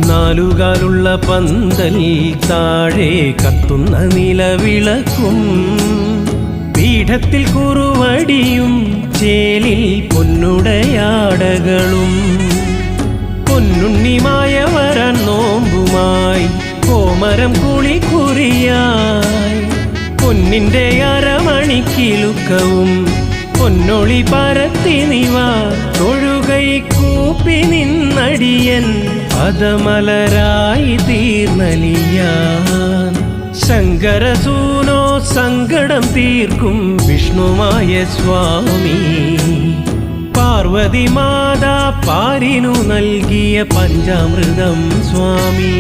നാലുകാലുള്ള പന്തൽ താഴെ കത്തുന്ന നിലവിളക്കും പീഠത്തിൽ കുറുവടിയും ചേലിൽ പൊന്നുടയാടകളും പൊന്നുണ്ണിമായ വരാൻ നോമ്പുമായി കോമരം കുളിക്കുറിയായി പൊന്നിന്റെ അരമണിക്കിലുക്കവും പൊന്നൊളി പരത്തി നിവ തൊഴുകൈ കൂപ്പി നിന്നടിയൻ പദമലരായി തീർന്നലിയാൻ ശങ്കരസൂനോ സങ്കടം തീർക്കും വിഷ്ണുമായ സ്വാമി പാർവതി മാതാ പാരിനു നൽകിയ പഞ്ചാമൃതം സ്വാമി.